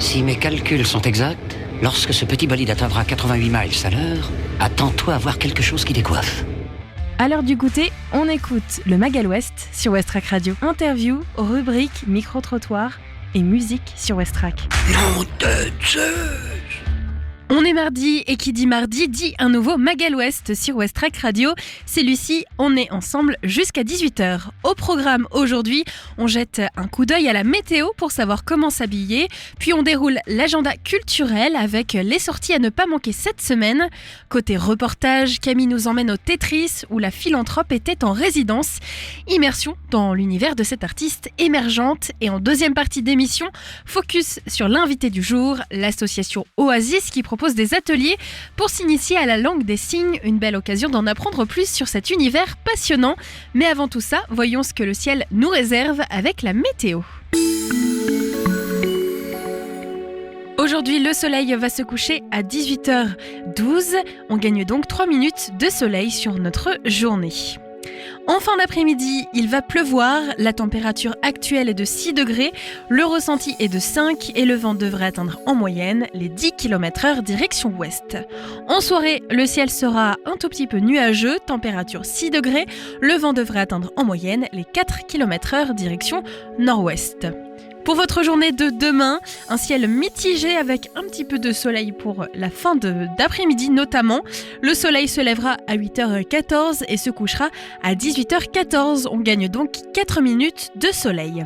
Si mes calculs sont exacts, lorsque ce petit bolide atteindra 88 miles à l'heure, attends-toi à voir quelque chose qui décoiffe. À l'heure du goûter, on écoute le Magal West sur Westrack Radio. Interview, rubrique, micro-trottoir et musique sur Westrack. Nom de Zeus! On est mardi et qui dit mardi dit un nouveau Magal West sur Westrack Radio. C'est Lucie, on est ensemble jusqu'à 18h. Au programme aujourd'hui, on jette un coup d'œil à la météo pour savoir comment s'habiller. Puis on déroule l'agenda culturel avec les sorties à ne pas manquer cette semaine. Côté reportage, Camille nous emmène au Tetris où la philanthrope était en résidence. Immersion dans l'univers de cette artiste émergente. Et en deuxième partie d'émission, focus sur l'invité du jour, l'association Oasis qui propose des ateliers pour s'initier à la langue des signes, une belle occasion d'en apprendre plus sur cet univers passionnant. Mais avant tout ça, voyons ce que le ciel nous réserve avec la météo. Aujourd'hui, le soleil va se coucher à 18h12. On gagne donc 3 minutes de soleil sur notre journée. En fin d'après-midi, il va pleuvoir, la température actuelle est de 6 degrés, le ressenti est de 5 et le vent devrait atteindre en moyenne les 10 km/h direction ouest. En soirée, le ciel sera un tout petit peu nuageux, température 6 degrés, le vent devrait atteindre en moyenne les 4 km/h direction nord-ouest. Pour votre journée de demain, un ciel mitigé avec un petit peu de soleil pour la fin d'après-midi notamment. Le soleil se lèvera à 8h14 et se couchera à 18h14. On gagne donc 4 minutes de soleil.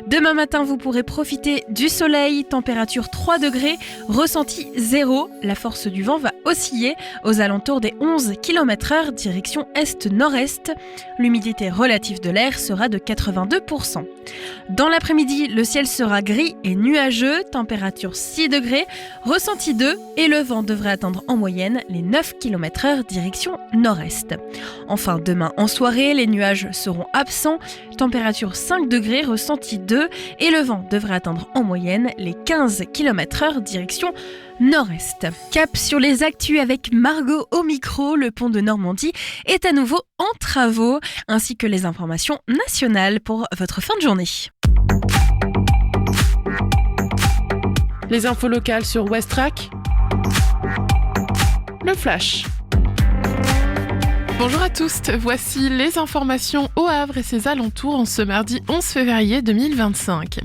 Demain matin, vous pourrez profiter du soleil, température 3 degrés, ressenti 0. La force du vent va osciller aux alentours des 11 km/h, direction est-nord-est. L'humidité relative de l'air sera de 82%. Dans l'après-midi, le ciel sera gris et nuageux, température 6 degrés, ressenti 2 et le vent devrait atteindre en moyenne les 9 km/h, direction nord-est. Enfin, demain en soirée, les nuages seront absents, température 5 degrés, ressenti 2 et le vent devrait atteindre en moyenne les 15 km/h, direction nord-est. Cap sur les actus avec Margot au micro, le pont de Normandie est à nouveau en travaux, ainsi que les informations nationales pour votre fin de journée. Les infos locales sur Westrack. Le Flash. Bonjour à tous, voici les informations au Havre et ses alentours en ce mardi 11 février 2025.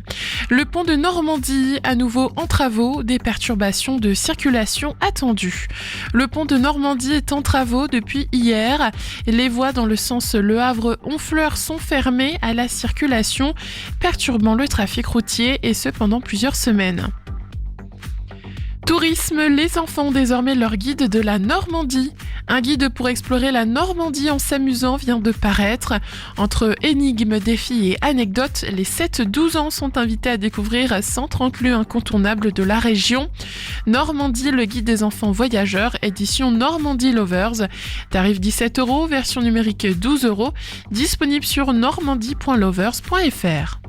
Le pont de Normandie, à nouveau en travaux, des perturbations de circulation attendues. Le pont de Normandie est en travaux depuis hier. Les voies dans le sens Le Havre-Honfleur sont fermées à la circulation, perturbant le trafic routier et ce pendant plusieurs semaines. Tourisme, les enfants ont désormais leur guide de la Normandie. Un guide pour explorer la Normandie en s'amusant vient de paraître. Entre énigmes, défis et anecdotes, les 7-12 ans sont invités à découvrir 130 lieux incontournables de la région. Normandie, le guide des enfants voyageurs, édition Normandie Lovers. Tarif 17 €, version numérique 12 €, disponible sur normandie.lovers.fr.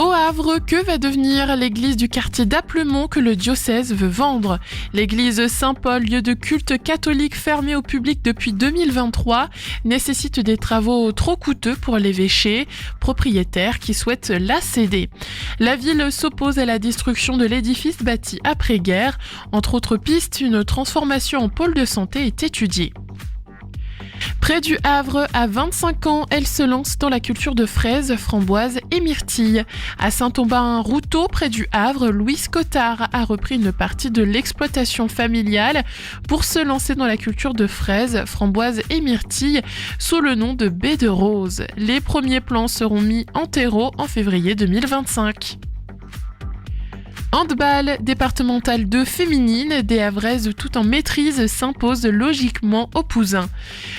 Au Havre, que va devenir l'église du quartier d'Applemont que le diocèse veut vendre ? L'église Saint-Paul, lieu de culte catholique fermé au public depuis 2023, nécessite des travaux trop coûteux pour l'évêché, propriétaire qui souhaite la céder. La ville s'oppose à la destruction de l'édifice bâti après-guerre. Entre autres pistes, une transformation en pôle de santé est étudiée. Près du Havre, à 25 ans, elle se lance dans la culture de fraises, framboises et myrtilles. À Saint-Aubin-Routot, près du Havre, Louise Cottard a repris une partie de l'exploitation familiale pour se lancer dans la culture de fraises, framboises et myrtilles sous le nom de Baie de Rose. Les premiers plants seront mis en terreau en février 2025. Handball, départemental 2 féminine, des Havraises tout en maîtrise s'imposent logiquement au Pouzin.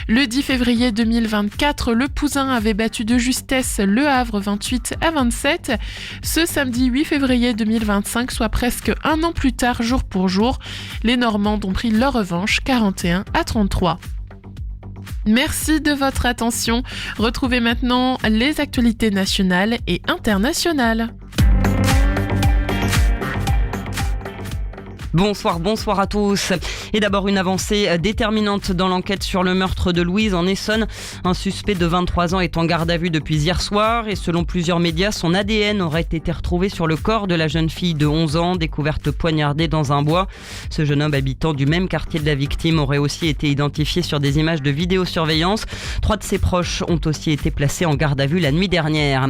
Le 10 février 2024, le Pouzin avait battu de justesse le Havre 28-27. Ce samedi 8 février 2025, soit presque un an plus tard, jour pour jour, les Normandes ont pris leur revanche 41-33. Merci de votre attention. Retrouvez maintenant les actualités nationales et internationales. Bonsoir à tous. Et d'abord une avancée déterminante dans l'enquête sur le meurtre de Louise en Essonne. Un suspect de 23 ans est en garde à vue depuis hier soir et selon plusieurs médias, son ADN aurait été retrouvé sur le corps de la jeune fille de 11 ans, découverte poignardée dans un bois. Ce jeune homme habitant du même quartier de la victime aurait aussi été identifié sur des images de vidéosurveillance. 3 de ses proches ont aussi été placés en garde à vue la nuit dernière.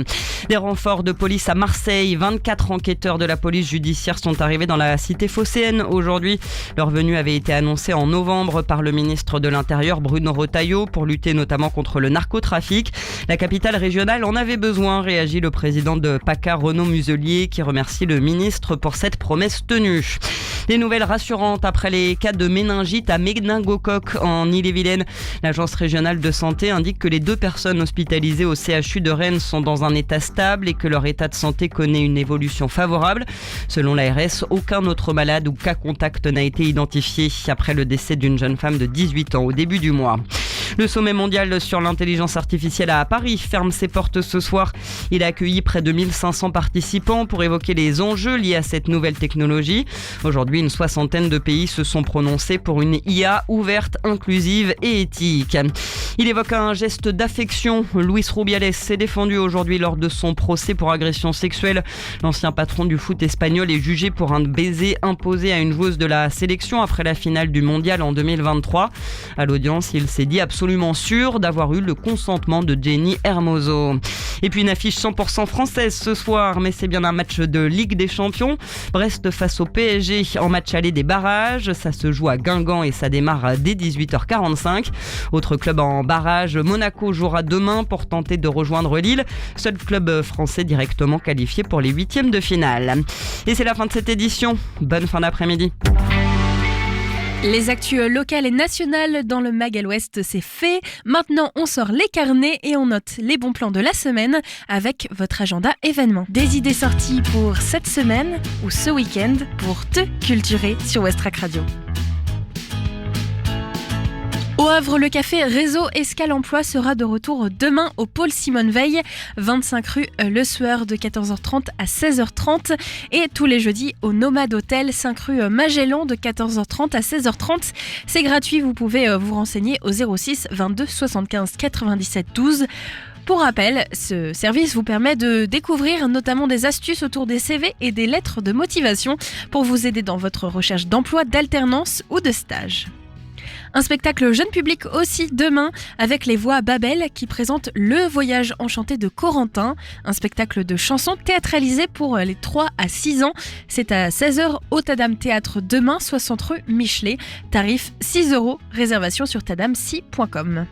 Des renforts de police à Marseille. 24 enquêteurs de la police judiciaire sont arrivés dans la cité phocéenne aujourd'hui. Leur venue avait été annoncée en novembre par le ministre de l'Intérieur Bruno Retailleau pour lutter notamment contre le narcotrafic. La capitale régionale en avait besoin, réagit le président de PACA Renaud Muselier qui remercie le ministre pour cette promesse tenue. Des nouvelles rassurantes après les cas de méningite à méningocoque en Ille-et-Vilaine. L'agence régionale de santé indique que les 2 personnes hospitalisées au CHU de Rennes sont dans un état stable et que leur état de santé connaît une évolution favorable. Selon l'ARS, aucun autre malade ou cas contact n'a été identifié après le décès d'une jeune femme de 18 ans au début du mois. Le sommet mondial sur l'intelligence artificielle à Paris ferme ses portes ce soir. Il a accueilli près de 1500 participants pour évoquer les enjeux liés à cette nouvelle technologie. Aujourd'hui, une 60aine de pays se sont prononcés pour une IA ouverte, inclusive et éthique. Il évoque un geste d'affection. Luis Rubiales s'est défendu aujourd'hui lors de son procès pour agression sexuelle. L'ancien patron du foot espagnol est jugé pour un baiser imposé à une joueuse de la sélection après la finale du mondial en 2023. À l'audience, il s'est dit absolument sûr d'avoir eu le consentement de Jenny Hermoso. Et puis une affiche 100% française ce soir, mais c'est bien un match de Ligue des Champions. Brest face au PSG en match aller des barrages. Ça se joue à Guingamp et ça démarre dès 18h45. Autre club en barrage, Monaco jouera demain pour tenter de rejoindre Lille. Seul club français directement qualifié pour les 8e de finale. Et c'est la fin de cette édition. Bonne fin d'après-midi. Les actus locales et nationales dans le Mag à l'Ouest, c'est fait. Maintenant, on sort les carnets et on note les bons plans de la semaine avec votre agenda événement. Des idées sorties pour cette semaine ou ce week-end pour te culturer sur Westrack Radio. Au Havre, le café Réseau Escale Emploi sera de retour demain au pôle Simone Veil, 25 rue Le Sueur de 14h30 à 16h30 et tous les jeudis au Nomade Hôtel, 5 rue Magellan de 14h30 à 16h30. C'est gratuit, vous pouvez vous renseigner au 06 22 75 97 12. Pour rappel, ce service vous permet de découvrir notamment des astuces autour des CV et des lettres de motivation pour vous aider dans votre recherche d'emploi, d'alternance ou de stage. Un spectacle jeune public aussi demain avec les Voix Babel qui présente Le Voyage enchanté de Corentin, un spectacle de chansons théâtralisé pour les 3 à 6 ans. C'est à 16h au Tadam Théâtre demain, 60 rue Michelet, tarif 6 €, réservation sur tadamsi.com.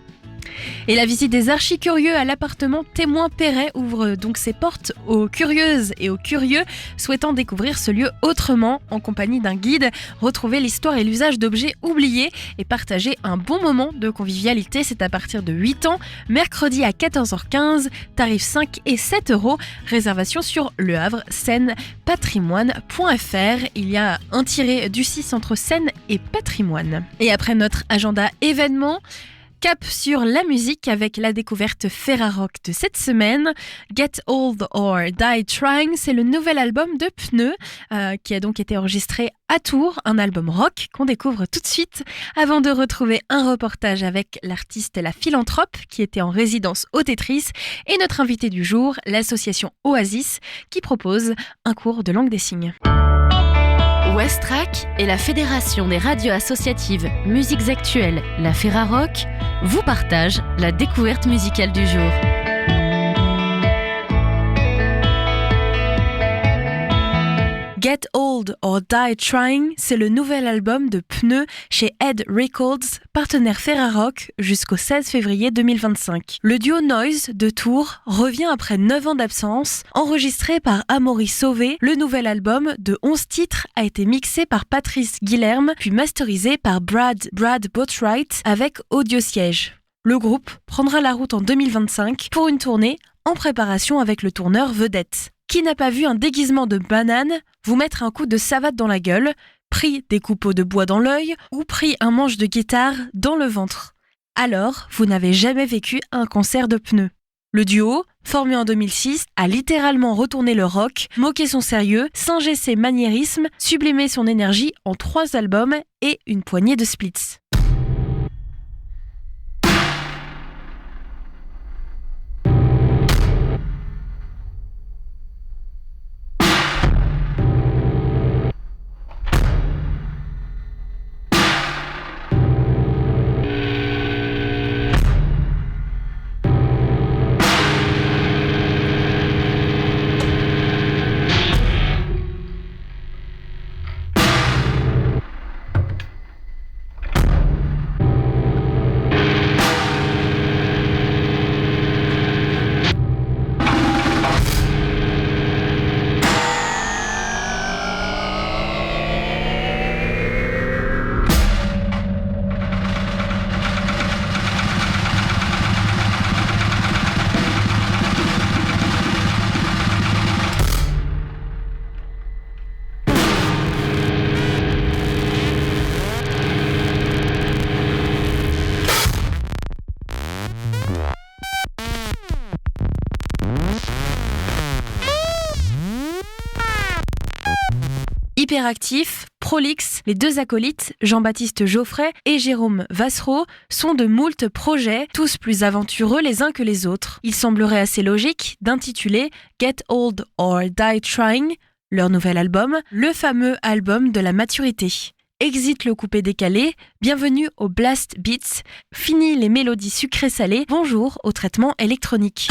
Et la visite des archicurieux à l'appartement Témoin Perret ouvre donc ses portes aux curieuses et aux curieux souhaitant découvrir ce lieu autrement en compagnie d'un guide, retrouver l'histoire et l'usage d'objets oubliés et partager un bon moment de convivialité. C'est à partir de 8 ans, mercredi à 14h15, tarifs 5 et 7 €, réservation sur Le Havre Seine patrimoine.fr. Il y a un tiré du 6 entre Seine et Patrimoine. Et après notre agenda événement, cap sur la musique avec la découverte Ferrarock de cette semaine. Get Old or Die Trying, c'est le nouvel album de Pneu qui a donc été enregistré à Tours, un album rock qu'on découvre tout de suite avant de retrouver un reportage avec l'artiste et la philanthrope qui était en résidence au Tetris et notre invité du jour, l'association Oasis qui propose un cours de langue des signes. Westrack et la Fédération des radios associatives Musiques Actuelles, la Ferrarock, vous partagent la découverte musicale du jour. Get Old or Die Trying, c'est le nouvel album de Pneu chez Head Records, partenaire Ferrarock, jusqu'au 16 février 2025. Le duo Noise de Tours revient après 9 ans d'absence. Enregistré par Amaury Sauvé, le nouvel album de 11 titres a été mixé par Patrice Guilherme, puis masterisé par Brad Boatwright avec Audiosiège. Le groupe prendra la route en 2025 pour une tournée en préparation avec le tourneur Vedette. Qui n'a pas vu un déguisement de banane vous mettre un coup de savate dans la gueule, pris des coupeaux de bois dans l'œil ou pris un manche de guitare dans le ventre? Alors, vous n'avez jamais vécu un concert de Pneu. Le duo, formé en 2006, a littéralement retourné le rock, moqué son sérieux, singé ses maniérismes, sublimé son énergie en 3 albums et une poignée de splits. Hyperactif, prolixe, les 2 acolytes, Jean-Baptiste Geoffrey et Jérôme Vassereau, sont de moult projets, tous plus aventureux les uns que les autres. Il semblerait assez logique d'intituler Get Old or Die Trying, leur nouvel album, le fameux album de la maturité. Exit le coupé décalé, bienvenue au Blast Beats, fini les mélodies sucrées-salées, bonjour au traitement électronique.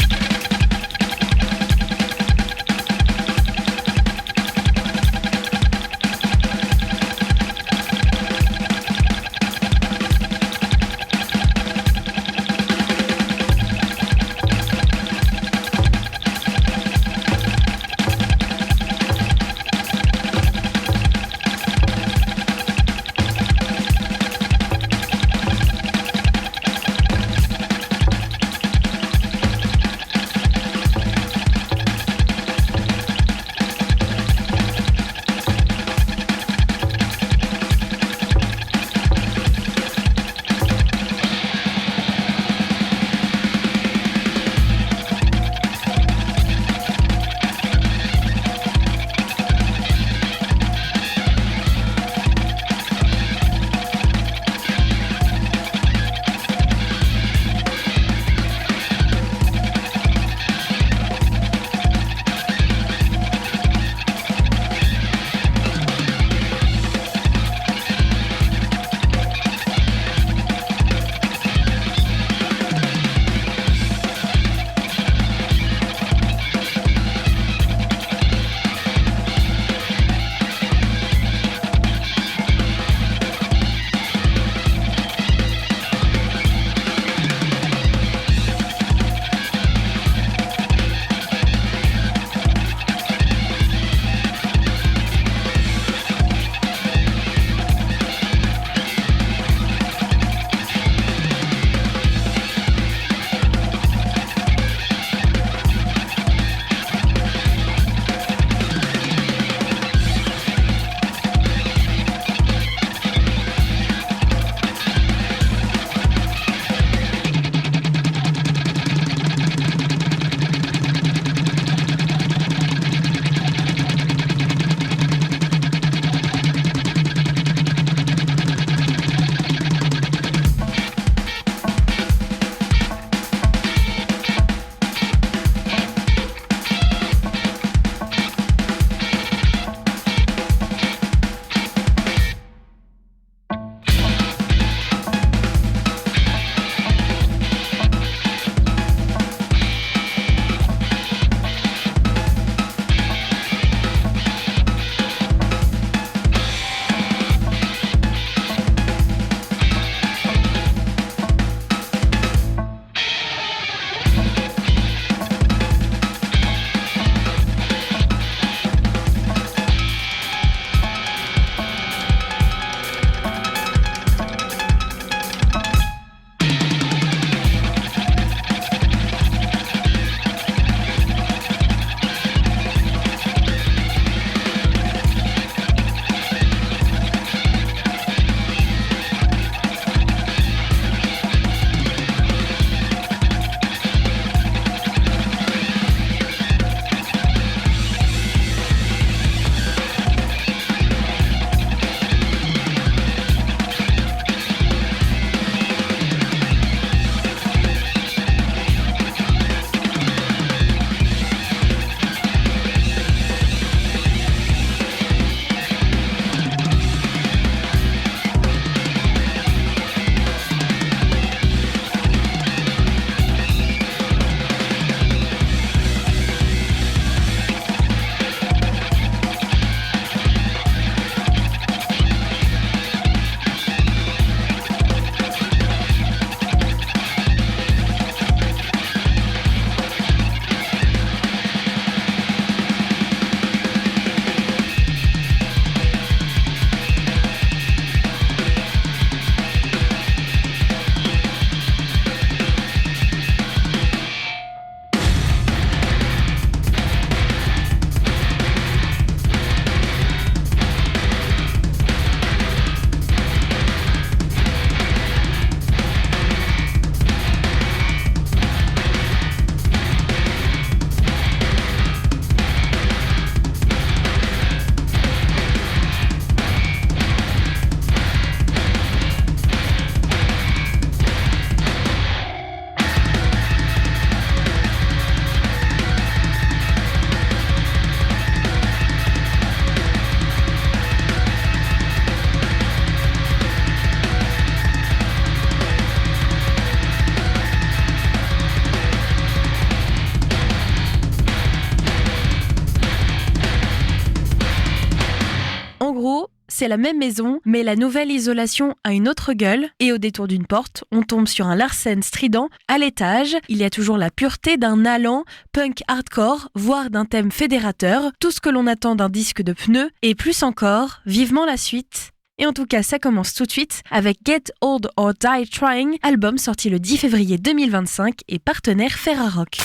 c'est la même maison, mais la nouvelle isolation a une autre gueule. Et au détour d'une porte, on tombe sur un Larsen strident. À l'étage, il y a toujours la pureté d'un allant punk hardcore, voire d'un thème fédérateur. Tout ce que l'on attend d'un disque de pneus, et plus encore, vivement la suite. Et en tout cas, ça commence tout de suite avec Get Old or Die Trying, album sorti le 10 février 2025 et partenaire Ferrarock.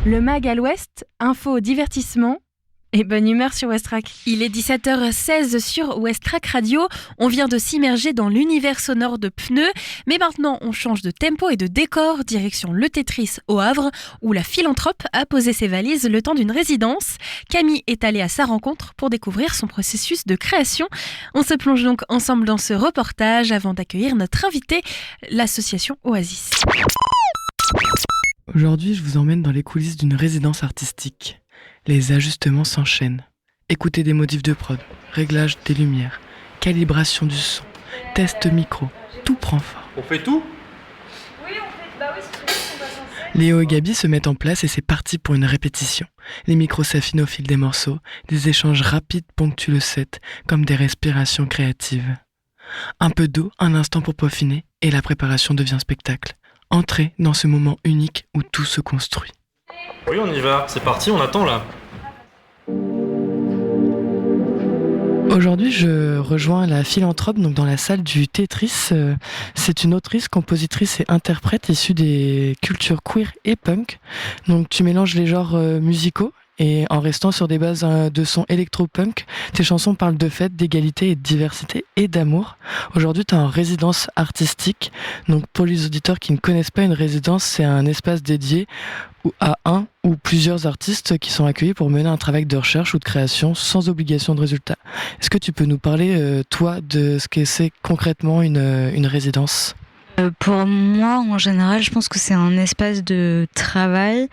Le Mag à l'Ouest, info, divertissement et bonne humeur sur Westrack. Il est 17h16 sur Westrack Radio. On vient de s'immerger dans l'univers sonore de Pneus, mais maintenant on change de tempo et de décor, direction le Tetris au Havre, où la philanthrope a posé ses valises le temps d'une résidence. Camille est allée à sa rencontre pour découvrir son processus de création. On se plonge donc ensemble dans ce reportage avant d'accueillir notre invité, l'association Oasis. Aujourd'hui, je vous emmène dans les coulisses d'une résidence artistique. Les ajustements s'enchaînent. Écoutez des modifs de prod, réglage des lumières, calibration du son, test micro, tout prend forme. On fait tout ? Oui, c'est tout ce qu'on va censé. Léo et Gabi se mettent en place et c'est parti pour une répétition. Les micros s'affinent au fil des morceaux, des échanges rapides ponctuent le set, comme des respirations créatives. Un peu d'eau, un instant pour peaufiner, et la préparation devient spectacle. Entrez dans ce moment unique où tout se construit. Oui, on y va. C'est parti, on attend là. Aujourd'hui, je rejoins la philanthrope donc dans la salle du Tetris. C'est une autrice, compositrice et interprète issue des cultures queer et punk. Donc tu mélanges les genres musicaux et en restant sur des bases de son électro-punk, tes chansons parlent de fête, d'égalité et de diversité et d'amour. Aujourd'hui, tu es en résidence artistique. Donc pour les auditeurs qui ne connaissent pas une résidence, c'est un espace dédié à un ou plusieurs artistes qui sont accueillis pour mener un travail de recherche ou de création sans obligation de résultat. Est-ce que tu peux nous parler, toi, de ce que c'est concrètement une résidence ? Pour moi, en général, je pense que c'est un espace de travail,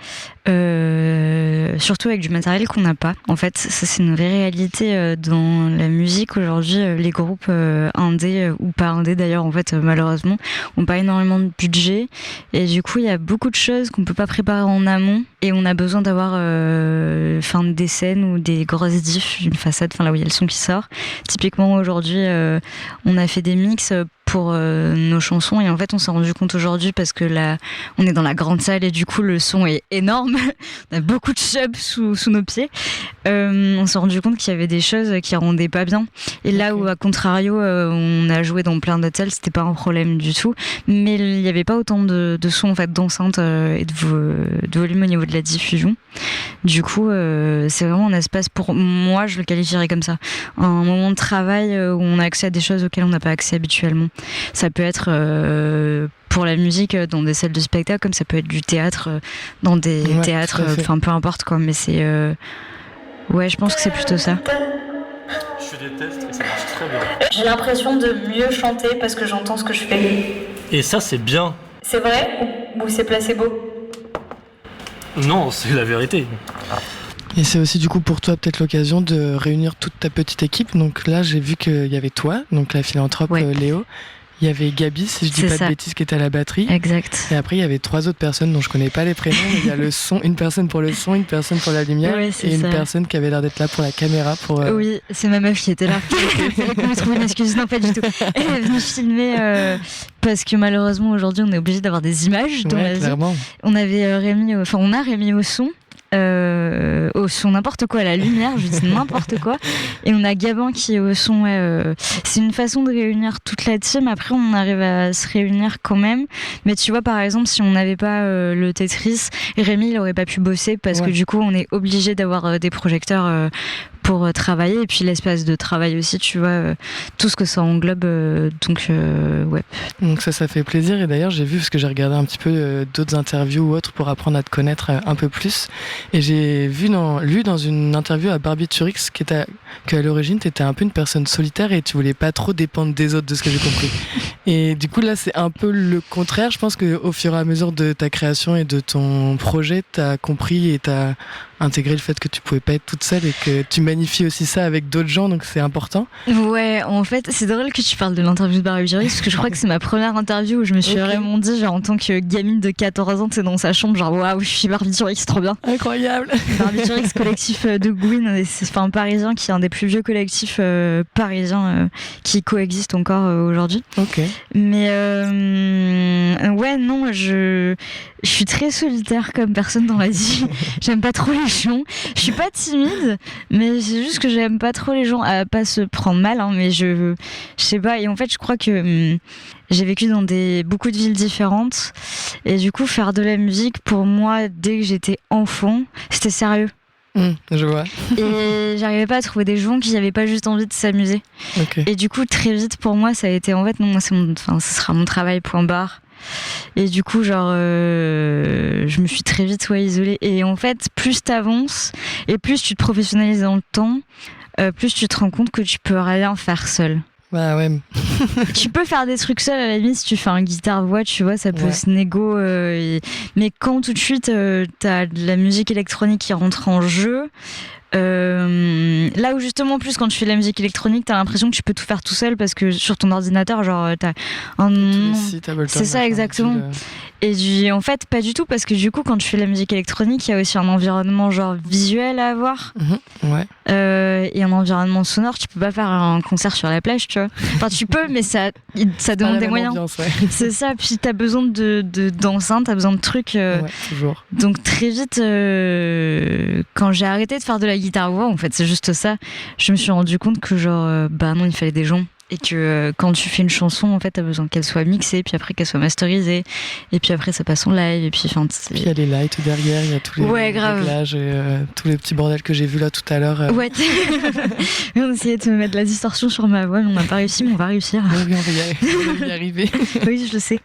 surtout avec du matériel qu'on n'a pas. En fait, ça c'est une vraie réalité dans la musique aujourd'hui. Les groupes indés ou pas indés d'ailleurs, en fait, malheureusement, ont pas énormément de budget et du coup, il y a beaucoup de choses qu'on peut pas préparer en amont et on a besoin d'avoir des scènes ou des grosses diffs, une façade, là où il y a le son qui sort. Typiquement aujourd'hui, on a fait des mix pour nos chansons et en fait on s'est rendu compte aujourd'hui parce que là on est dans la grande salle et du coup le son est énorme, on a beaucoup de subs sous nos pieds, on s'est rendu compte qu'il y avait des choses qui rendaient pas bien et là où à contrario on a joué dans plein d'autres salles, c'était pas un problème du tout, mais il y avait pas autant de son en fait d'enceinte et de volume au niveau de la diffusion. Du coup c'est vraiment un espace, pour moi je le qualifierais comme ça, un moment de travail où on a accès à des choses auxquelles on n'a pas accès habituellement. Ça peut être pour la musique dans des salles de spectacle, comme ça peut être du théâtre dans des théâtres, peu importe quoi, mais c'est je pense que c'est plutôt ça. Je fais des tests et ça marche très bien. J'ai l'impression de mieux chanter parce que j'entends ce que je fais. Et ça c'est bien. C'est vrai ou c'est placebo? Non, c'est la vérité. Et c'est aussi du coup pour toi peut-être l'occasion de réunir toute ta petite équipe. Donc là j'ai vu qu'il y avait toi, donc la philanthrope Léo. Il y avait Gabi, si je dis pas de bêtises, qui était à la batterie. Exact. Et après il y avait 3 autres personnes dont je connais pas les prénoms. Mais il y a le son, une personne pour le son, une personne pour la lumière une personne qui avait l'air d'être là pour la caméra. Oui, c'est ma meuf qui était là. Il fallait qu'on lui trouve une excuse. Non, pas du tout. Elle est venue filmer parce que malheureusement aujourd'hui on est obligé d'avoir des images dans la vie. Clairement. On a Rémi au son. Au son n'importe quoi, à la lumière, je dis n'importe quoi, et on a Gabin qui est au son. C'est une façon de réunir toute la team. Après on arrive à se réunir quand même, mais tu vois par exemple si on n'avait pas le Tetris, Rémi il aurait pas pu bosser parce que du coup on est obligé d'avoir des projecteurs pour travailler, et puis l'espace de travail aussi, tu vois, tout ce que ça englobe, Donc ça fait plaisir, et d'ailleurs j'ai vu, parce que j'ai regardé un petit peu d'autres interviews ou autres pour apprendre à te connaître un peu plus, et j'ai lu dans une interview à Barbie Turix qu'à l'origine t'étais un peu une personne solitaire et tu voulais pas trop dépendre des autres, de ce que j'ai compris. Et du coup là c'est un peu le contraire. Je pense qu'au fur et à mesure de ta création et de ton projet, t'as compris et t'as intégrer le fait que tu pouvais pas être toute seule et que tu magnifies aussi ça avec d'autres gens, donc c'est important. Ouais, en fait, c'est drôle que tu parles de l'interview de Barbiturex parce que je crois que c'est ma première interview où je me suis vraiment dit, genre en tant que gamine de 14 ans, tu sais, dans sa chambre, genre waouh, je suis Barbiturex, trop bien. Incroyable. Barbiturex, collectif de Gouin, c'est un parisien qui est un des plus vieux collectifs parisiens qui coexistent encore aujourd'hui. Ok. Mais ouais, non, je suis très solitaire comme personne dans la vie. J'aime pas trop les gens. Je suis pas timide, mais c'est juste que j'aime pas trop les gens, à pas se prendre mal, hein, mais je sais pas. Et en fait, je crois que j'ai vécu dans beaucoup de villes différentes, et du coup, faire de la musique pour moi, dès que j'étais enfant, c'était sérieux. Je vois. Et j'arrivais pas à trouver des gens qui avaient pas juste envie de s'amuser. Okay. Et du coup, très vite pour moi, ça a été en fait, non, moi, ce sera mon travail, point barre. Et du coup, genre, je me suis très vite isolée. Et en fait, plus t'avances et plus tu te professionnalises dans le temps, plus tu te rends compte que tu peux rien faire seul. Bah ouais. Tu peux faire des trucs seul, à la limite, si tu fais un guitare-voix, tu vois, ça peut se négo. Mais quand tout de suite, t'as de la musique électronique qui rentre en jeu, là où justement, plus quand tu fais de la musique électronique, t'as l'impression que tu peux tout faire tout seul parce que sur ton ordinateur, genre, t'as un. C'est ça, exactement. Et en fait, pas du tout, parce que du coup, quand tu fais de la musique électronique, il y a aussi un environnement genre visuel à avoir. Et un environnement sonore. Tu peux pas faire un concert sur la plage, tu vois. Enfin, tu peux, mais ça demande des moyens. Ambiance, c'est ça. Puis t'as besoin d'enceintes, t'as besoin de trucs. Toujours. Donc très vite, quand j'ai arrêté de faire de la guitare-voix, en fait, c'est juste ça. Je me suis rendu compte que genre, bah non, il fallait des gens. Et que quand tu fais une chanson, en fait, t'as besoin qu'elle soit mixée, puis après qu'elle soit masterisée, et puis après ça passe en live, et puis il y a les lights derrière, il y a tous les réglages et tous les petits bordels que j'ai vus là tout à l'heure. Ouais. On essayait de me mettre de la distorsion sur ma voix, mais on n'a pas réussi, mais on va réussir. Oui, on va y arriver. Oui, je le sais.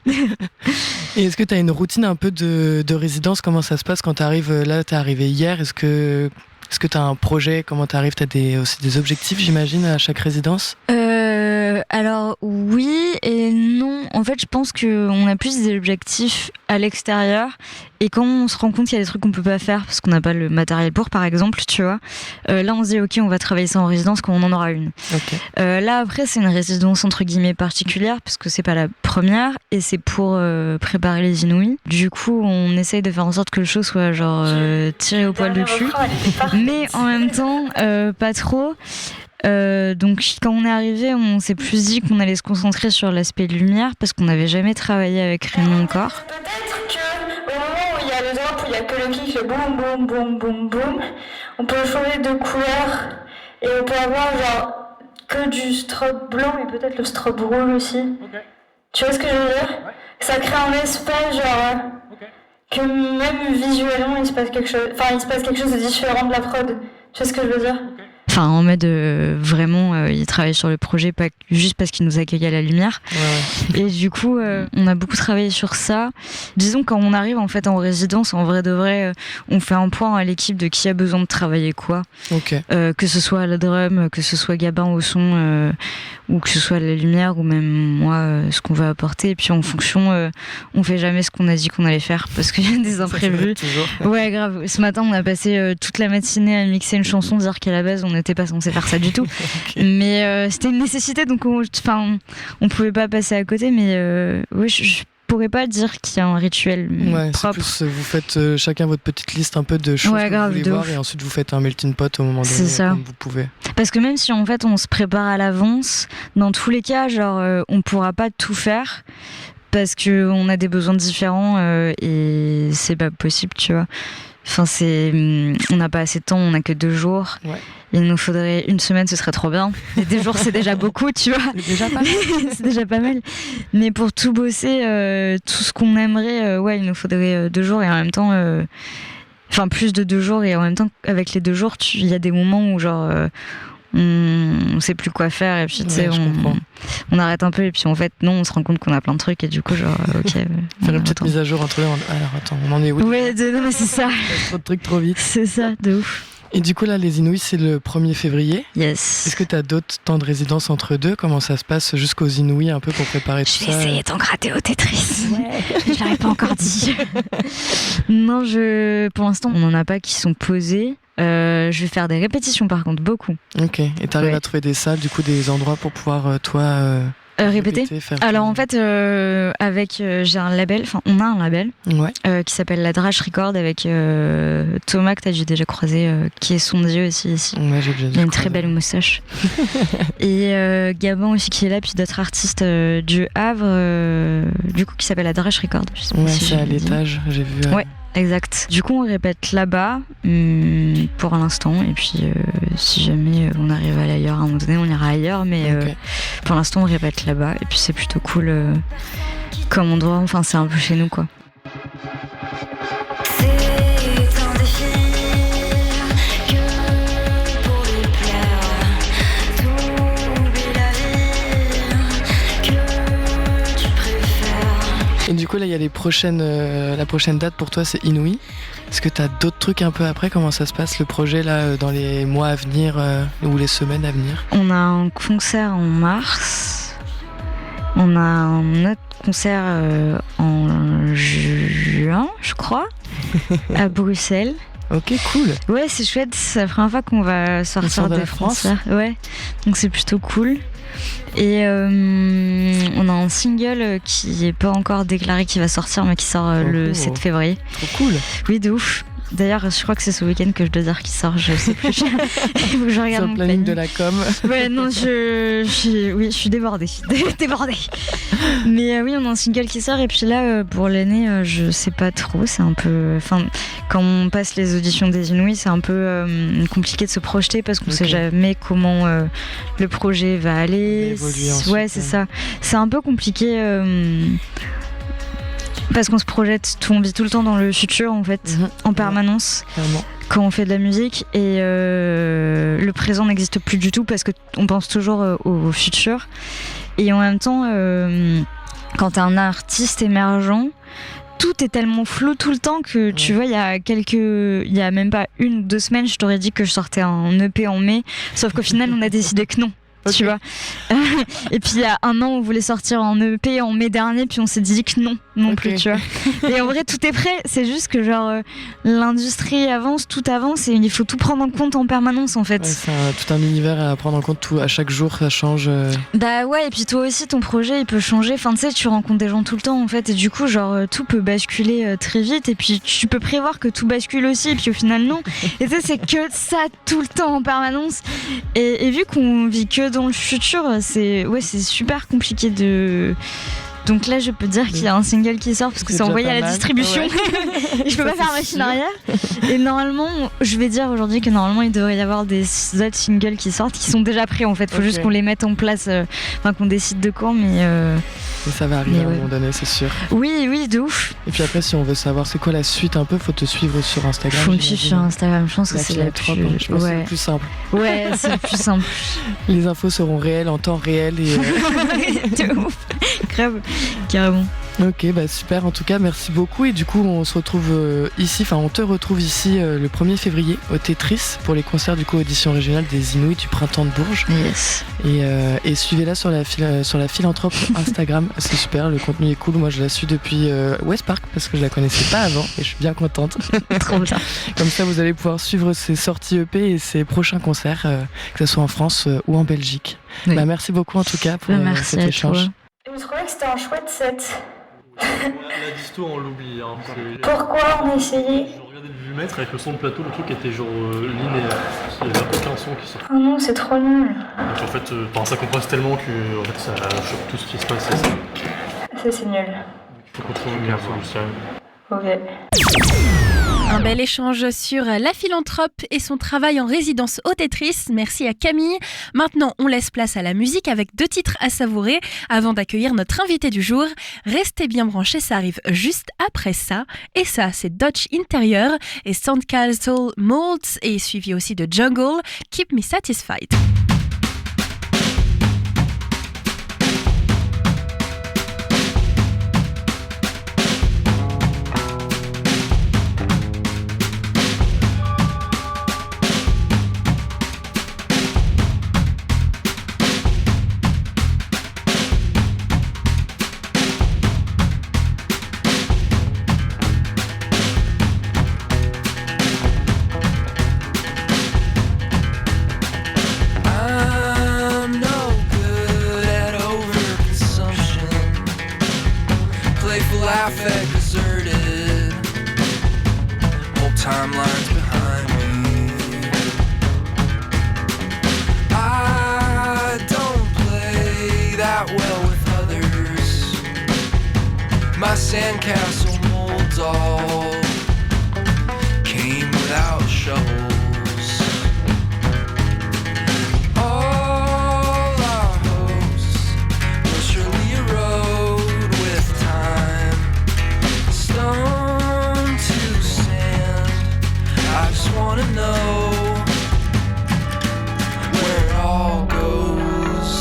Et est-ce que t'as une routine un peu de résidence? Comment ça se passe quand t'arrives là? T'es arrivé hier. Est-ce que t'as un projet? Comment t'arrives? T'as aussi des objectifs, j'imagine, à chaque résidence? Alors oui et non. En fait, je pense qu'on a plus des objectifs à l'extérieur, et quand on se rend compte qu'il y a des trucs qu'on peut pas faire parce qu'on n'a pas le matériel pour, par exemple, tu vois, là on se dit ok, on va travailler ça en résidence quand on en aura une. Là après, c'est une résidence entre guillemets particulière parce que c'est pas la première et c'est pour préparer les Inouïs. Du coup, on essaye de faire en sorte que le show soit genre tiré au poil de cul, mais en même temps pas trop. Donc quand on est arrivé, on s'est plus dit qu'on allait se concentrer sur l'aspect lumière parce qu'on n'avait jamais travaillé avec Raymond encore. Peut-être qu'au moment où il y a le drop, où il y a que le qui fait boum boum boum boum boum, on peut changer de couleur et on peut avoir genre que du strobe blanc et peut-être le strobe rouge aussi. Tu vois ce que je veux dire? Ça crée un espace genre que même visuellement il se passe quelque chose, de différent de la prod. Tu vois ce que je veux dire? Enfin, en mode vraiment, il travaille sur le projet, pas juste parce qu'il nous accueille à la lumière. Et du coup, on a beaucoup travaillé sur ça. Disons, quand on arrive en fait en résidence, en vrai de vrai, on fait un point à l'équipe de qui a besoin de travailler quoi. Que ce soit la drum, que ce soit Gabin au son, ou que ce soit la lumière, ou même moi, ce qu'on va apporter. Et puis en fonction, on fait jamais ce qu'on a dit qu'on allait faire parce qu'il y a des imprévus. Ouais, grave. Ce matin, on a passé toute la matinée à mixer une chanson, dire qu'à la base, on n'était pas censé faire ça du tout. Mais c'était une nécessité, donc on pouvait pas passer à côté. Mais oui, je pourrais pas dire qu'il y a un rituel propre. C'est plus, vous faites chacun votre petite liste un peu de choses que vous voulez voir, et ensuite vous faites un melting pot au moment donné, comme vous pouvez. Parce que même si en fait on se prépare à l'avance, dans tous les cas, genre on pourra pas tout faire parce que on a des besoins différents et c'est pas possible, tu vois. Enfin, on n'a pas assez de temps, on n'a que 2 jours. Il nous faudrait 1 semaine, ce serait trop bien. Et 2 jours, c'est déjà beaucoup, tu vois. C'est déjà pas mal. C'est déjà pas mal. Mais pour tout bosser, tout ce qu'on aimerait, il nous faudrait 2 jours et en même temps, plus de 2 jours et en même temps, avec les 2 jours, il y a des moments où genre on sait plus quoi faire et puis tu sais on arrête un peu et puis en fait non, on se rend compte qu'on a plein de trucs et du coup genre ok, faire une petite mise à jour entre eux. Alors attends, on en est où? Ouais, non mais c'est ça. Trop de trucs trop vite. C'est ça, de ouf. Et du coup, là, les Inouïs, c'est le 1er février. Yes. Est-ce que tu as d'autres temps de résidence entre deux? Comment ça se passe jusqu'aux Inouïs un peu pour préparer tout ça? Je vais essayer d'en gratter au Tetris. Ouais. Je l'avais pas encore dit. Non, pour l'instant, on n'en a pas qui sont posés. Je vais faire des répétitions par contre, beaucoup. Ok, et t'arrives à trouver des salles, du coup des endroits pour pouvoir répéter. Alors en fait, j'ai un label, on a un label qui s'appelle la Drache Record avec Thomas que t'as dû déjà croiser, qui est son dieu aussi ici. Ouais, j'ai déjà il a une très belle moustache. Et Gabin aussi qui est là, puis d'autres artistes du Havre, du coup qui s'appelle la Drache Record. Je sais pas si c'est à l'étage, j'ai vu. Ouais. Exact. Du coup, on répète là-bas pour l'instant. Et puis, si jamais on arrive à aller ailleurs, à un moment donné, on ira ailleurs. Mais pour l'instant, on répète là-bas. Et puis, c'est plutôt cool comme endroit. Enfin, c'est un peu chez nous, quoi. Et du coup, là, il y a la prochaine date pour toi, c'est Inouï. Est-ce que tu as d'autres trucs un peu après? Comment ça se passe le projet là dans les mois à venir ou les semaines à venir? On a un concert en mars. On a un autre concert en juin, je crois, à Bruxelles. Ok, cool. Ouais, c'est chouette. C'est la première fois qu'on va sortir de France. Ouais, donc c'est plutôt cool. Et on a un single qui est pas encore déclaré, qui va sortir, mais qui sort le 7 février. Trop cool. Oui, de ouf. D'ailleurs, je crois que c'est ce week-end que je dois dire qu'il sort, je sais plus. Il faut que je regarde mon planning de la com. Ouais, non, je suis débordée. Mais oui, on a un single qui sort, et puis là, pour l'année, je sais pas trop. C'est un peu. Enfin, quand on passe les auditions des Inouïs, c'est un peu compliqué de se projeter parce qu'on sait jamais comment le projet va aller. Ouais, c'est ça. C'est un peu compliqué. Parce qu'on se projette, on vit tout le temps dans le futur en fait, en permanence, quand on fait de la musique, et le présent n'existe plus du tout parce qu'on pense toujours au futur. Et en même temps, quand t'es un artiste émergent, tout est tellement flou tout le temps que tu vois, il y a même pas 1 ou 2 semaines, je t'aurais dit que je sortais un EP en mai, sauf qu'au final on a décidé que non. Tu vois. Et puis il y a 1 an, on voulait sortir en EP en mai dernier, puis on s'est dit que non plus, tu vois. Et en vrai, tout est prêt. C'est juste que genre l'industrie avance, tout avance, et il faut tout prendre en compte en permanence en fait. Ouais, c'est tout un univers à prendre en compte. Tout, à chaque jour, ça change. Bah ouais, et puis toi aussi, ton projet, il peut changer. Enfin, tu sais, tu rencontres des gens tout le temps en fait, et du coup, genre tout peut basculer très vite. Et puis tu peux prévoir que tout bascule aussi, et puis au final non. Et tu sais, c'est que ça tout le temps en permanence. Et vu qu'on vit que dans le futur, c'est super compliqué de... Donc là, je peux dire qu'il y a un single qui sort parce que c'est envoyé à la distribution. Ouais. Je peux pas faire machine arrière. Et normalement, je vais dire aujourd'hui que normalement, il devrait y avoir des autres singles qui sortent, qui sont déjà prêts en fait. Faut juste qu'on les mette en place, qu'on décide de quand, mais... Et ça va arriver à un moment donné, c'est sûr. Oui, de ouf. Et puis après, si on veut savoir c'est quoi la suite un peu, faut te suivre sur Instagram. Faut me suivre sur Instagram, je pense que c'est le plus simple. Ouais, c'est le plus simple. Les infos seront réelles en temps réel et... de ouf. Grave, carrément. Ok, bah super, en tout cas merci beaucoup, et du coup on se retrouve on te retrouve ici le 1er février au Tetris pour les concerts du coup audition régionale des Inouïs du printemps de Bourges. Yes. Et suivez-la sur la philanthrope Instagram, c'est super, le contenu est cool, moi je la suis depuis West Park parce que je la connaissais pas avant et je suis bien contente. Trop bien. Comme ça vous allez pouvoir suivre ses sorties EP et ses prochains concerts, que ce soit en France ou en Belgique. Oui. Bah, merci beaucoup en tout cas pour cet échange. Vous trouvez que c'était un chouette set? La disto, on l'oublie. Hein, pourquoi on a essayé? Je regardais le vumètre avec le son de plateau, le truc était genre linéaire. Il n'y avait aucun son qui sortait. Oh non, c'est trop nul. Donc en fait, ça compresse tellement que en fait, ça choque tout ce qui se passe. Ça, c'est nul. Il faut qu'on trouve une solution. Ok. Un bel échange sur la philanthrope et son travail en résidence au Tetris. Merci à Camille. Maintenant, on laisse place à la musique avec 2 titres à savourer avant d'accueillir notre invité du jour. Restez bien branchés, ça arrive juste après ça. Et ça, c'est Dodge Interior et Sandcastle Molds, et suivi aussi de Jungle, Keep Me Satisfied. cafe deserted, old timelines behind me. I don't play that well with others. My sandcastle mold doll came without shovels. All our hopes will surely erode with time. Stone to sand, I just wanna know where it all goes.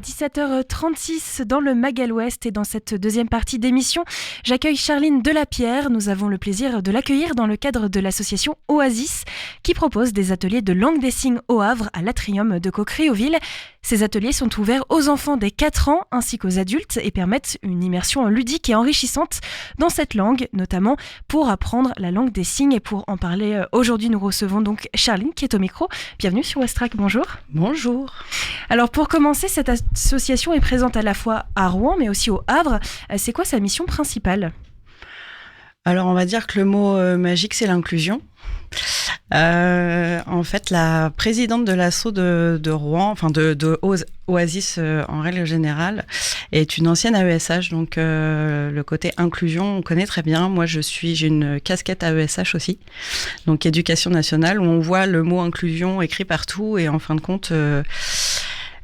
17h36 dans le Magal-Ouest et dans cette deuxième partie d'émission, j'accueille Charline Delapierre. Nous avons le plaisir de l'accueillir dans le cadre de l'association Oasis qui propose des ateliers de langue des signes au Havre à l'Atrium de Coqueré-aux-Villes. Ces ateliers sont ouverts aux enfants dès 4 ans ainsi qu'aux adultes et permettent une immersion ludique et enrichissante dans cette langue, notamment pour apprendre la langue des signes. Et pour en parler aujourd'hui, nous recevons donc Charline qui est au micro. Bienvenue sur Westrack, bonjour. Bonjour. Alors pour commencer, cette association est présente à la fois à Rouen mais aussi au Havre. C'est quoi sa mission principale ? Alors on va dire que le mot magique c'est l'inclusion. En fait, la présidente de l'asso de Rouen, enfin de Oasis en règle générale, est une ancienne AESH, donc le côté inclusion on connaît très bien. Moi j'ai une casquette AESH aussi, donc éducation nationale, où on voit le mot inclusion écrit partout et en fin de compte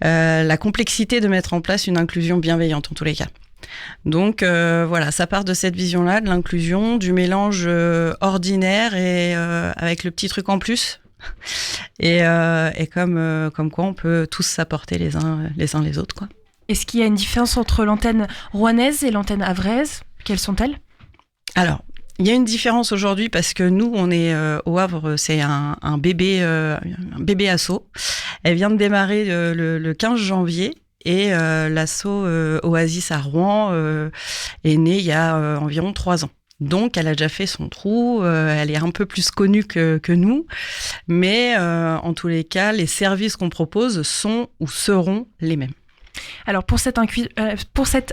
la complexité de mettre en place une inclusion bienveillante en tous les cas. Donc voilà, ça part de cette vision-là, de l'inclusion, du mélange ordinaire et avec le petit truc en plus. Et comme quoi on peut tous s'apporter les uns les autres, quoi. Est-ce qu'il y a une différence entre l'antenne rouennaise et l'antenne havraise ? Quelles sont-elles ? Alors, il y a une différence aujourd'hui parce que nous, on est au Havre, c'est un bébé asso. Elle vient de démarrer le 15 janvier. Et l'asso Oasis à Rouen est née il y a environ 3 ans. Donc, elle a déjà fait son trou, elle est un peu plus connue que nous. Mais en tous les cas, les services qu'on propose sont ou seront les mêmes. Alors, pour cette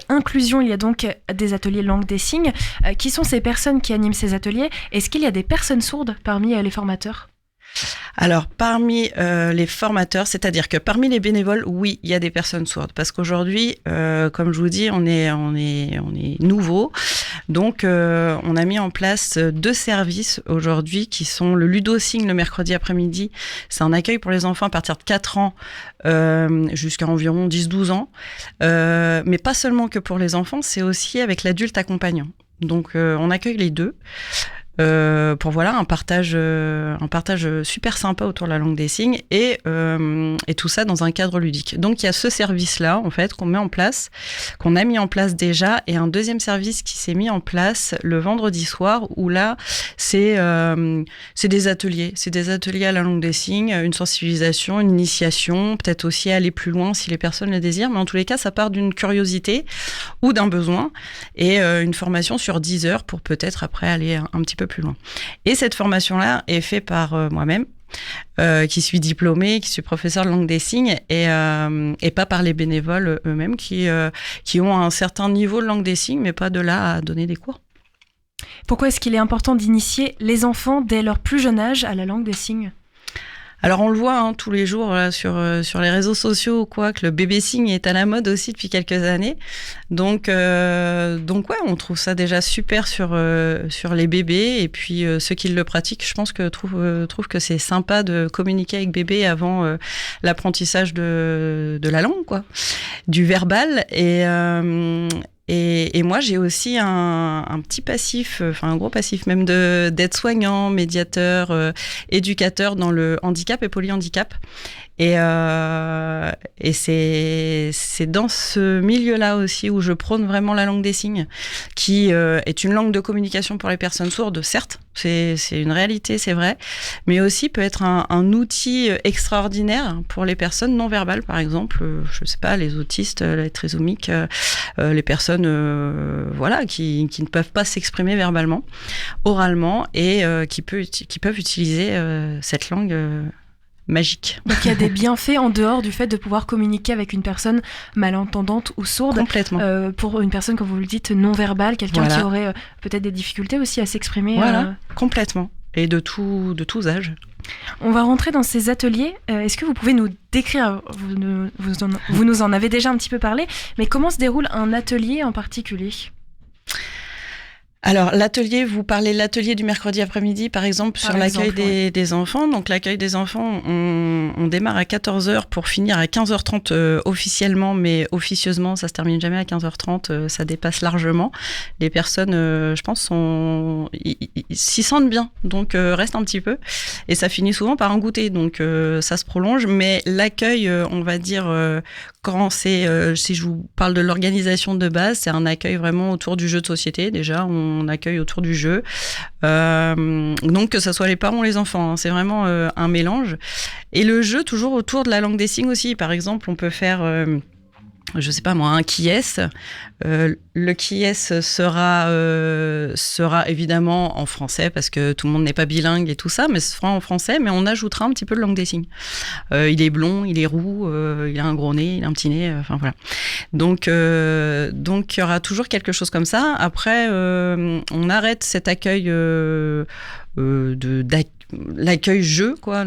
inclusion, il y a donc des ateliers langue des signes. Qui sont ces personnes qui animent ces ateliers ? Est-ce qu'il y a des personnes sourdes parmi les formateurs ? Alors, parmi les formateurs, c'est-à-dire que parmi les bénévoles, oui, il y a des personnes sourdes. Parce qu'aujourd'hui, comme je vous dis, on est nouveau. Donc, on a mis en place 2 services aujourd'hui qui sont le Ludo-Signe le mercredi après-midi. C'est un accueil pour les enfants à partir de 4 ans jusqu'à environ 10-12 ans. Mais pas seulement que pour les enfants, c'est aussi avec l'adulte accompagnant. Donc, on accueille les 2. Pour voilà un partage super sympa autour de la langue des signes et tout ça dans un cadre ludique. Donc il y a ce service-là en fait qu'on a mis en place déjà, et un deuxième service qui s'est mis en place le vendredi soir où là c'est des ateliers à la langue des signes, une sensibilisation, une initiation, peut-être aussi aller plus loin si les personnes le désirent, mais en tous les cas ça part d'une curiosité ou d'un besoin et une formation sur 10 heures pour peut-être après aller un petit peu plus loin. Et cette formation-là est faite par moi-même, qui suis diplômée, qui suis professeure de langue des signes, et pas par les bénévoles eux-mêmes qui ont un certain niveau de langue des signes, mais pas de là à donner des cours. Pourquoi est-ce qu'il est important d'initier les enfants dès leur plus jeune âge à la langue des signes ? Alors on le voit tous les jours là, sur les réseaux sociaux que le bébé signe est à la mode aussi depuis quelques années. Donc ouais, on trouve ça déjà super sur les bébés, et puis ceux qui le pratiquent, je pense que trouvent que c'est sympa de communiquer avec bébé avant l'apprentissage de la langue, quoi, du verbal. Et moi, j'ai aussi un petit passif, enfin un gros passif même d'aide-soignant, médiateur, éducateur dans le handicap et polyhandicap. Et c'est dans ce milieu-là aussi où je prône vraiment la langue des signes, qui est une langue de communication pour les personnes sourdes, certes, c'est une réalité, c'est vrai, mais aussi peut être un outil extraordinaire pour les personnes non verbales, par exemple, je sais pas, les autistes, les trisomiques, les personnes qui ne peuvent pas s'exprimer verbalement, oralement, et qui peuvent utiliser cette langue magique. Donc il y a des bienfaits en dehors du fait de pouvoir communiquer avec une personne malentendante ou sourde. Complètement. Pour une personne, comme vous le dites, non verbale, quelqu'un qui aurait peut-être des difficultés aussi à s'exprimer. Voilà, complètement. Et de tous âges. On va rentrer dans ces ateliers. Est-ce que vous pouvez nous décrire, vous nous en avez déjà un petit peu parlé, mais comment se déroule un atelier en particulier ? Alors, l'atelier, vous parlez de l'atelier du mercredi après-midi, par exemple, sur l'accueil des enfants. Donc, l'accueil des enfants, on démarre à 14h pour finir à 15h30 officiellement, mais officieusement, ça se termine jamais à 15h30, ça dépasse largement. Les personnes, je pense, s'y sentent bien, donc reste un petit peu. Et ça finit souvent par un goûter, donc ça se prolonge. Mais l'accueil, on va dire, quand si je vous parle de l'organisation de base, c'est un accueil vraiment autour du jeu de société. Déjà, on accueille autour du jeu. Donc, que ce soit les parents ou les enfants, hein, c'est vraiment un mélange. Et le jeu, toujours autour de la langue des signes aussi. Par exemple, on peut faire... je sais pas moi, un qui est. Le qui est sera évidemment en français parce que tout le monde n'est pas bilingue et tout ça, mais ce sera en français, mais on ajoutera un petit peu de langue des signes. Il est blond, il est roux, il a un gros nez, il a un petit nez, enfin voilà. Donc il y aura toujours quelque chose comme ça. Après, on arrête cet accueil l'accueil jeu, quoi,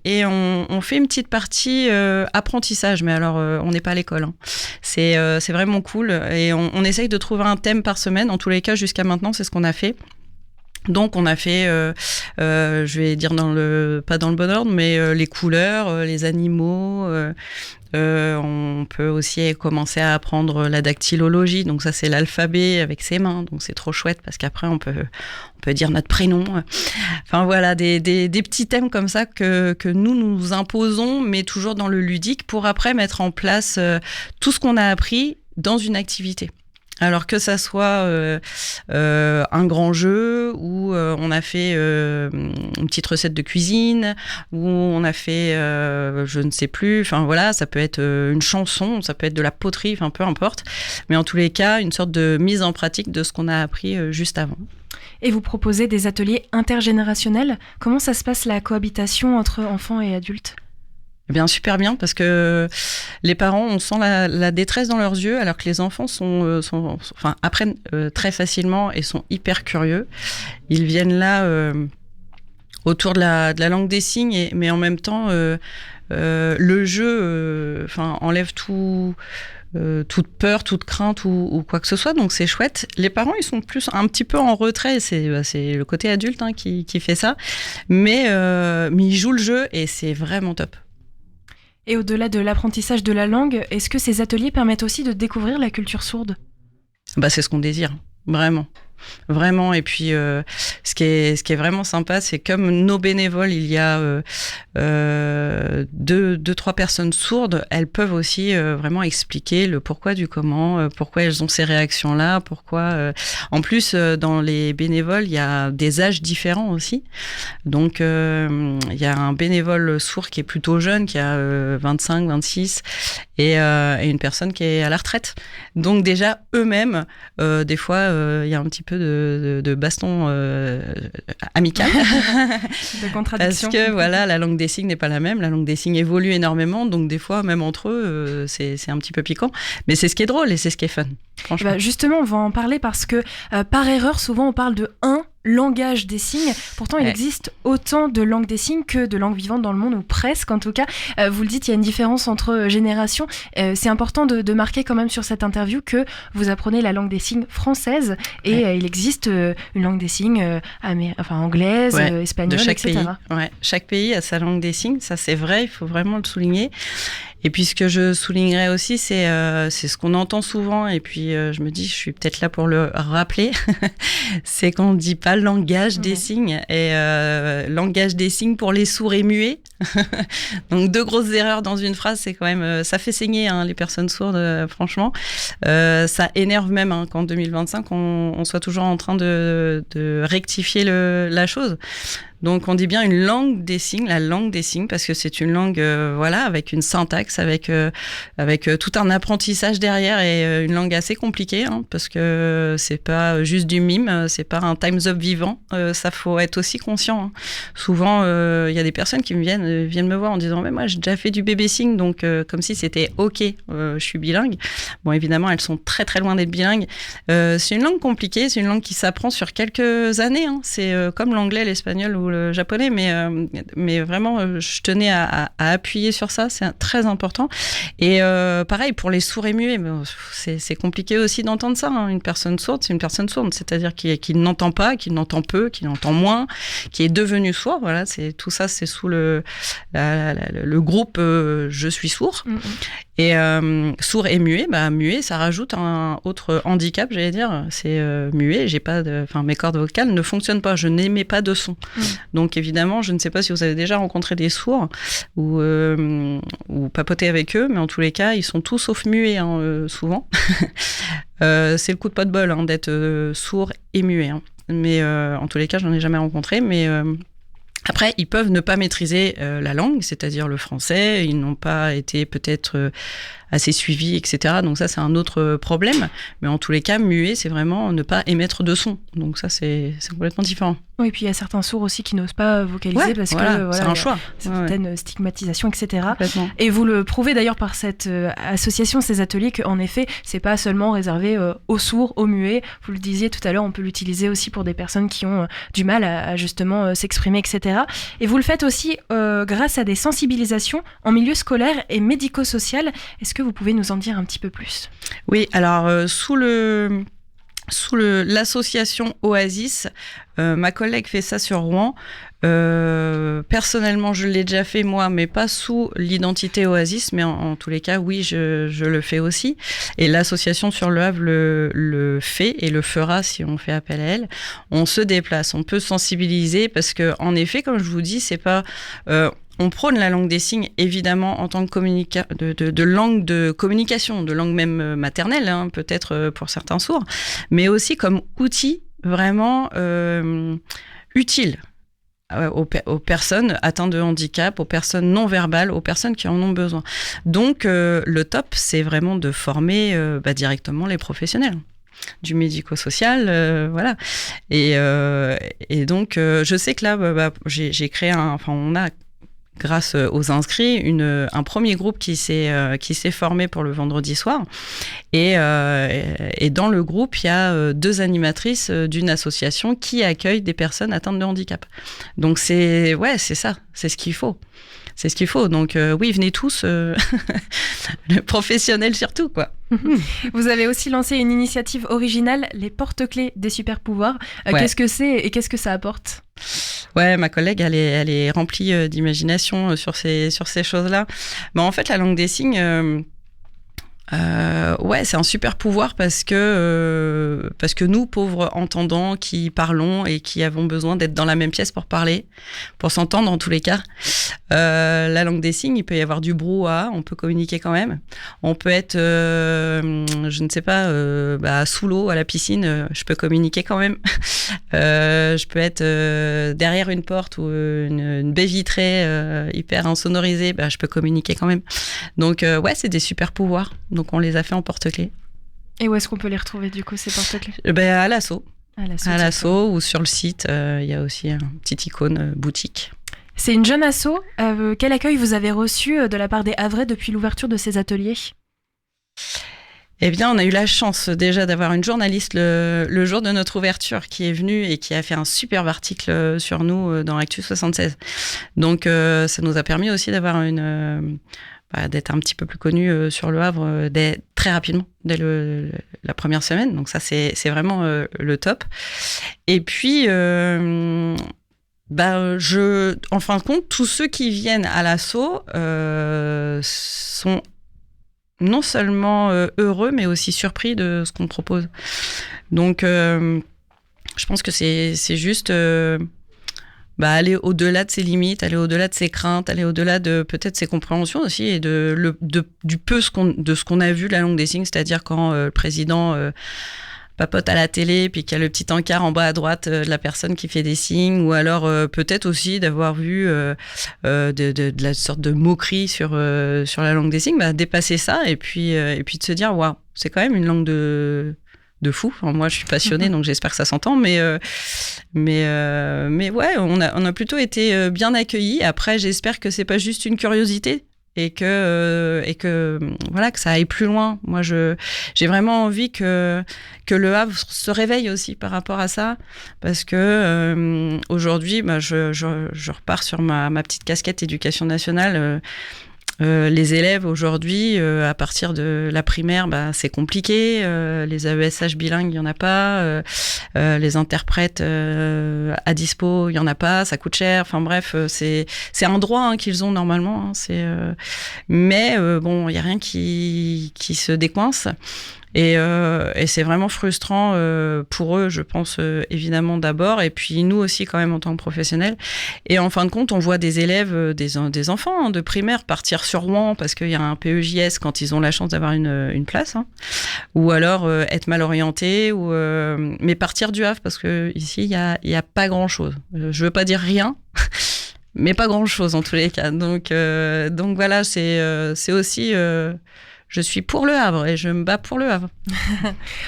et on fait une petite partie apprentissage, mais alors on n'est pas à l'école, hein. C'est vraiment cool, et on essaye de trouver un thème par semaine. En tous les cas, jusqu'à maintenant, c'est ce qu'on a fait. Donc on a fait, je vais dire pas dans le bon ordre, mais les couleurs, les animaux. On peut aussi commencer à apprendre la dactylologie, donc ça c'est l'alphabet avec ses mains, donc c'est trop chouette parce qu'après on peut dire notre prénom. Enfin voilà, des petits thèmes comme ça que nous imposons, mais toujours dans le ludique, pour après mettre en place tout ce qu'on a appris dans une activité. Alors que ça soit un grand jeu où on a fait une petite recette de cuisine, où on a fait je ne sais plus, enfin voilà, ça peut être une chanson, ça peut être de la poterie, enfin peu importe, mais en tous les cas une sorte de mise en pratique de ce qu'on a appris juste avant. Et vous proposez des ateliers intergénérationnels. Comment ça se passe la cohabitation entre enfants et adultes ? Eh bien, super bien, parce que les parents, on sent la détresse dans leurs yeux, alors que les enfants apprennent très facilement et sont hyper curieux. Ils viennent là autour de la langue des signes, mais en même temps, le jeu enlève toute peur, toute crainte ou quoi que ce soit, donc c'est chouette. Les parents, ils sont plus un petit peu en retrait, c'est le côté adulte qui fait ça, mais ils jouent le jeu et c'est vraiment top. Et au-delà de l'apprentissage de la langue, est-ce que ces ateliers permettent aussi de découvrir la culture sourde ? C'est ce qu'on désire, vraiment. Vraiment, et puis ce qui est vraiment sympa, c'est comme nos bénévoles, il y a deux, trois personnes sourdes, elles peuvent aussi vraiment expliquer le pourquoi du comment, pourquoi elles ont ces réactions-là, pourquoi... En plus, dans les bénévoles, il y a des âges différents aussi. Donc, il y a un bénévole sourd qui est plutôt jeune, qui a 25, 26, et une personne qui est à la retraite. Donc déjà, eux-mêmes, des fois, il y a un petit peu de baston amical. De contradiction. Parce que voilà, la langue des signes n'est pas la même. La langue des signes évolue énormément, donc des fois, même entre eux, c'est un petit peu piquant. Mais c'est ce qui est drôle et c'est ce qui est fun, franchement. Justement, on va en parler parce que par erreur, souvent, on parle de langage des signes. Pourtant, il existe autant de langues des signes que de langues vivantes dans le monde, ou presque en tout cas. Vous le dites, il y a une différence entre générations. C'est important de marquer quand même sur cette interview que vous apprenez la langue des signes française et il existe une langue des signes anglaise, espagnole, de chaque etc. Pays. Chaque pays a sa langue des signes, ça c'est vrai, il faut vraiment le souligner. Et puis ce que je soulignerais aussi, c'est ce qu'on entend souvent, et puis je me dis, je suis peut-être là pour le rappeler, c'est qu'on ne dit pas langage des signes, et langage des signes pour les sourds et muets. Donc 2 grosses erreurs dans une phrase, c'est quand même, ça fait saigner les personnes sourdes, franchement. Ça énerve même qu'en 2025, on soit toujours en train de rectifier la chose. Donc on dit bien une langue des signes, la langue des signes, parce que c'est une langue avec une syntaxe, avec tout un apprentissage derrière, et une langue assez compliquée, parce que c'est pas juste du mime, c'est pas un Time's Up vivant, ça faut être aussi conscient. Souvent il y a des personnes qui viennent me voir en disant mais moi j'ai déjà fait du bébé signe, donc comme si c'était ok, je suis bilingue. Bon, évidemment elles sont très très loin d'être bilingues. C'est une langue compliquée, c'est une langue qui s'apprend sur quelques années, c'est comme l'anglais, l'espagnol ou le japonais, mais vraiment je tenais à appuyer sur ça, c'est très important. Et pareil pour les sourds et muets, c'est compliqué aussi d'entendre ça, Une personne sourde, c'est une personne sourde, c'est-à-dire qui n'entend pas, qui n'entend peu, qui n'entend moins, qui est devenue sourd. Voilà, tout ça c'est sous le groupe je suis sourd. Et sourd et muet, muet, ça rajoute un autre handicap, j'allais dire. C'est muet, mes cordes vocales ne fonctionnent pas, je n'émets pas de son. Donc évidemment, je ne sais pas si vous avez déjà rencontré des sourds ou papoté avec eux, mais en tous les cas, ils sont tous sauf muets, souvent. C'est le coup de pas de bol d'être sourd et muet. Mais en tous les cas, je n'en ai jamais rencontré, mais... Après, ils peuvent ne pas maîtriser la langue, c'est-à-dire le français, ils n'ont pas été peut-être assez suivis, etc. Donc ça, c'est un autre problème. Mais en tous les cas, muet, c'est vraiment ne pas émettre de son. Donc ça, c'est complètement différent. Oui, et puis il y a certains sourds aussi qui n'osent pas vocaliser parce que c'est un choix. Certaines stigmatisations, etc. Complètement. Et vous le prouvez d'ailleurs par cette association, ces ateliers, qu'en effet, c'est pas seulement réservé aux sourds, aux muets. Vous le disiez tout à l'heure, on peut l'utiliser aussi pour des personnes qui ont du mal à justement s'exprimer, etc. Et vous le faites aussi grâce à des sensibilisations en milieu scolaire et médico-social. Est-ce que vous pouvez nous en dire un petit peu plus ? Oui, alors sous l'association Oasis, ma collègue fait ça sur Rouen. Personnellement, je l'ai déjà fait moi, mais pas sous l'identité Oasis, mais en tous les cas, oui, je le fais aussi. Et l'association sur Le Havre le fait et le fera si on fait appel à elle. On se déplace, on peut sensibiliser parce que, en effet, comme je vous dis, c'est pas... on prône la langue des signes, évidemment, en tant que de langue de communication, de langue même maternelle, peut-être pour certains sourds, mais aussi comme outil vraiment utile aux personnes atteintes de handicap, aux personnes non verbales, aux personnes qui en ont besoin. Donc, le top, c'est vraiment de former directement les professionnels du médico-social, voilà. Et donc, je sais que là, j'ai créé on a, grâce aux inscrits, un premier groupe qui s'est formé pour le vendredi soir. Et dans le groupe, il y a 2 animatrices d'une association qui accueille des personnes atteintes de handicap. Donc c'est ça, c'est ce qu'il faut. C'est ce qu'il faut. Donc oui, venez tous, le professionnel surtout, quoi. Vous avez aussi lancé une initiative originale, les porte-clés des super pouvoirs. Qu'est-ce que c'est et qu'est-ce que ça apporte ? Ouais, ma collègue, elle est remplie d'imagination sur ces choses-là. En fait, la langue des signes... c'est un super pouvoir parce que nous, pauvres entendants qui parlons et qui avons besoin d'être dans la même pièce pour parler, pour s'entendre en tous les cas, la langue des signes, il peut y avoir du brouhaha, on peut communiquer quand même. On peut être, je ne sais pas, sous l'eau, à la piscine, je peux communiquer quand même. Je peux être derrière une porte ou une baie vitrée hyper insonorisée, je peux communiquer quand même. Donc c'est des super pouvoirs. Donc on les a fait en porte-clés. Et où est-ce qu'on peut les retrouver du coup, ces porte-clés ? À l'Asso. À l'Asso ou sur le site, il y a aussi un petit icône boutique. C'est une jeune asso. Quel accueil vous avez reçu de la part des Havrais depuis l'ouverture de ces ateliers ? Eh bien, on a eu la chance déjà d'avoir une journaliste le jour de notre ouverture qui est venue et qui a fait un superbe article sur nous dans Actu 76. Donc, ça nous a permis aussi d'avoir d'être un petit peu plus connus sur Le Havre très rapidement, dès la première semaine. Donc ça, c'est vraiment le top. Et puis, en fin de compte, tous ceux qui viennent à l'assaut sont non seulement heureux, mais aussi surpris de ce qu'on propose. Donc, je pense que c'est juste... aller au-delà de ses limites, aller au-delà de ses craintes, aller au-delà de peut-être ses compréhensions aussi et de ce qu'on a vu la langue des signes, c'est-à-dire quand le président papote à la télé puis qu'il y a le petit encart en bas à droite de la personne qui fait des signes, ou alors peut-être aussi d'avoir vu de la sorte de moquerie sur la langue des signes, dépasser ça et puis de se dire waouh, c'est quand même une langue de fou. Enfin, moi, je suis passionnée, donc j'espère que ça s'entend. Mais ouais, on a plutôt été bien accueillis. Après, j'espère que c'est pas juste une curiosité et que voilà, que ça aille plus loin. Moi, j'ai vraiment envie que Le Havre se réveille aussi par rapport à ça, parce que aujourd'hui, je repars sur ma petite casquette éducation nationale. Les élèves aujourd'hui, à partir de la primaire, c'est compliqué. Les AESH bilingues, il y en a pas. Les interprètes à dispo, il y en a pas. Ça coûte cher. Enfin bref, c'est un droit qu'ils ont normalement. Mais bon, il y a rien qui se décoince. Et c'est vraiment frustrant pour eux, je pense, évidemment d'abord, et puis nous aussi quand même en tant que professionnels. Et en fin de compte, on voit des élèves, des enfants de primaire partir sur Rouen parce qu'il y a un PEJS quand ils ont la chance d'avoir une place, ou alors être mal orientés, mais partir du Havre parce que ici il y a pas grand chose. Je veux pas dire rien. Mais pas grand chose en tous les cas. Donc voilà, c'est aussi. Je suis pour le Havre et je me bats pour le Havre.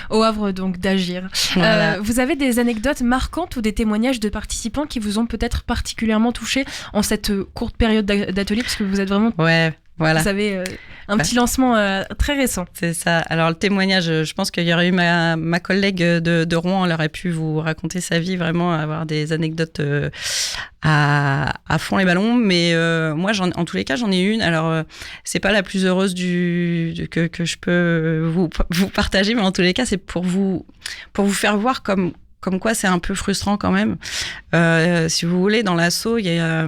Au Havre, donc, d'agir. Voilà. Vous avez des anecdotes marquantes ou des témoignages de participants qui vous ont peut-être particulièrement touché en cette courte période d'atelier, parce que vous êtes vraiment... Ouais, voilà. Vous avez un petit lancement très récent. C'est ça. Alors, le témoignage, je pense qu'il y aurait eu ma collègue de Rouen, elle aurait pu vous raconter sa vie, vraiment avoir des anecdotes à fond les ballons. Mais moi, en tous les cas, j'en ai une. Alors, c'est pas la plus heureuse que je peux vous partager, mais en tous les cas, c'est pour vous faire voir comme quoi c'est un peu frustrant quand même. Si vous voulez, dans l'asso, il y a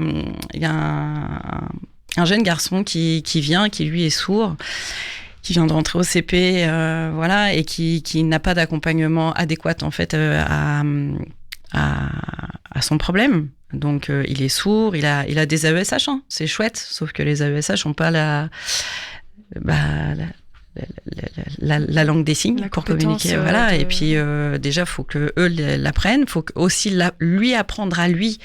un jeune garçon qui vient, qui lui est sourd, qui vient de rentrer au CP, voilà, et qui n'a pas d'accompagnement adéquat en fait à son problème. Donc il est sourd, il a des AESH, c'est chouette, sauf que les AESH n'ont pas la langue des signes pour communiquer, voilà. Et puis déjà faut que eux l'apprennent, faut aussi lui apprendre à lui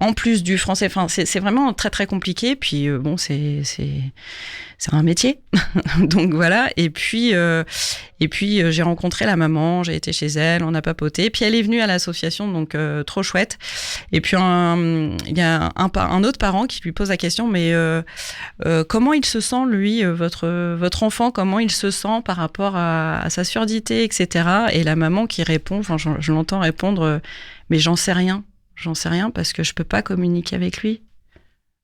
en plus du français. Enfin c'est vraiment très très compliqué. Puis bon c'est un métier, donc voilà. Et puis j'ai rencontré la maman, j'ai été chez elle, on a papoté. Puis elle est venue à l'association, donc trop chouette. Et puis il y a un autre parent qui lui pose la question, mais comment il se sent lui, votre enfant, comment il se sent par rapport à sa surdité, etc. Et la maman qui répond, enfin je l'entends répondre, mais j'en sais rien parce que je peux pas communiquer avec lui.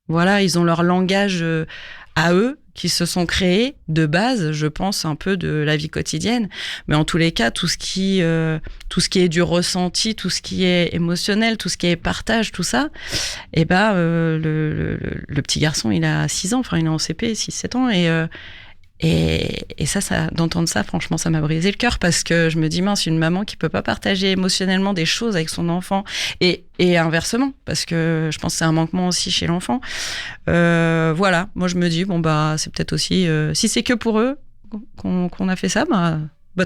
Voilà, ils ont leur langage à eux qui se sont créés de base, je pense, un peu de la vie quotidienne. Mais en tous les cas, tout ce qui est du ressenti, tout ce qui est émotionnel, tout ce qui est partage, tout ça, et le petit garçon, il a 6 ans, enfin, il est en CP, 6-7 ans, et ça, d'entendre ça, franchement, ça m'a brisé le cœur parce que je me dis, mince, une maman qui peut pas partager émotionnellement des choses avec son enfant et inversement, parce que je pense que c'est un manquement aussi chez l'enfant. Voilà, moi je me dis, c'est peut-être aussi, si c'est que pour eux qu'on a fait ça,